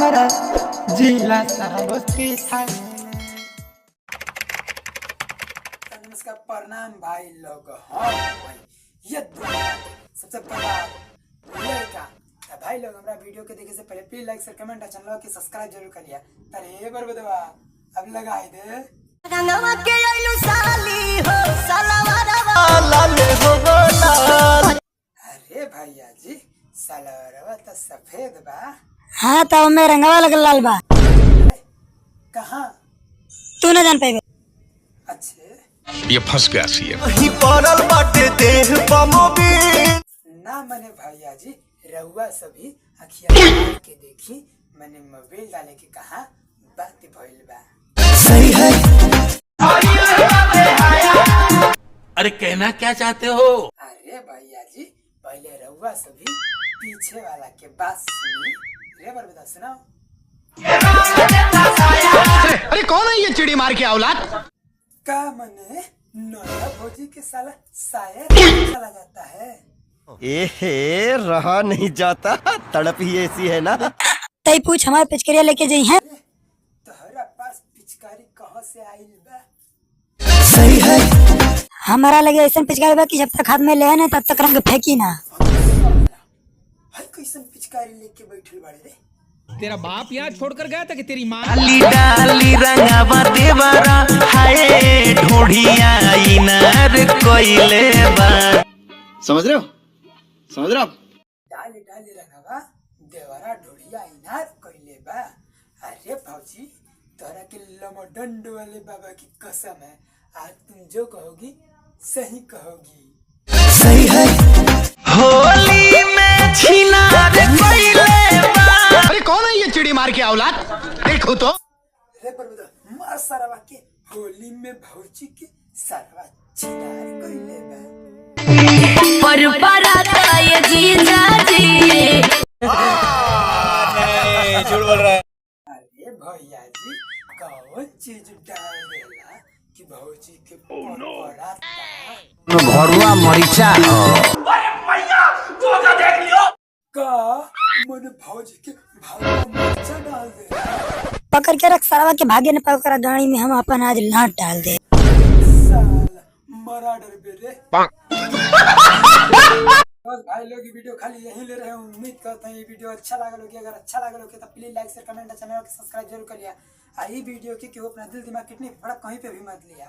हमारा जिला साबस्ती था। नमस्कार प्रणाम भाई लोग। हाँ भाई ये सबसे पहला लड़का तो भाई लोग हमारा वीडियो के देखे से पहले प्लीज लाइक शेयर कमेंट और चैनल के सब्सक्राइब जरूर करिए। अरे बार बदवा अब लगाई दे रंगवा के आइलू साली हो सलवारवा अरे भैया जी सलवारवा तो सफेद बा। हाँ तब में रंगवा लगल लाल बा। कहाँ तू न जान पाइबे। अच्छे ये फंस गया सी ना मने भैया जी रहुआ सभी अखिया के देखी मैंने मोबाइल डाले के कहा बात भइल बा। सही है। अरे कहना क्या चाहते हो? अरे भैया जी पहले रहुआ सभी पीछे वाला के बात सुनी। रे बार बता सुनाओ। अरे कौन है ये चिड़ी मार के औलाद? का मने नौला भोजी के साला शायद चला जाता है। एहे रहा नहीं जाता, तड़प ही ऐसी है ना। तई पूछ हमारे पिचकरिया लेके जाई हैं। तोहरा पास पिचकारी कहाँ से आइल बा? सही है। हमारा लगे ऐसा पिचकारी बा कि जब तक हाथ में ले ना तब तक रंग फेंकी ना। हर कैसन पिचकारी लेके बैठल बाड़े रे। तेरा बाप यहाँ छोड़कर गया था कि तेरी माँ? डाली डाली रंगावा देवारा हाय ढोढ़िया इनार कोइले बा। समझ रहे हो? समझ रहे हो? डाली डाली रंगवा देवरा ढोड़िया इनार कइले बा। अरे भौजी तोरा के लमडंड वाले बाबा की कसम है आज तुम जो कहोगी सही कहोगी। सही है। होली में छिनार कोइले बा। अरे कौन है ये चिड़ी मार के औलाद? देखो तो रे पर बता मार सरवा के होली में भौजी के सरवा छिनार कइले बा। पर बराता ये जीजा जी। झूठ बोल रहा है। अरे भैया जी कौन चीज डाल देला कि भौजी के पराता भरुआ मरीचा का मन भौजी के भावा मरचा डाल दे। पकड़ के रख सरवा के भाग्य न पकड़ा गाड़ी में हम अपन आज लाट डाल दे। साला मरा डर बेरे। बस भाई लोग ये वीडियो खाली यही ले रहे हैं। उम्मीद करते हैं ये वीडियो अच्छा लगा लोगे। अगर अच्छा लगा लोगे तो प्लीज लाइक शेयर कमेंट और चैनल को सब्सक्राइब जरूर करिए। ये वीडियो की अपना दिल दिमाग कितनी बड़ा कहीं पे भी मत लिया।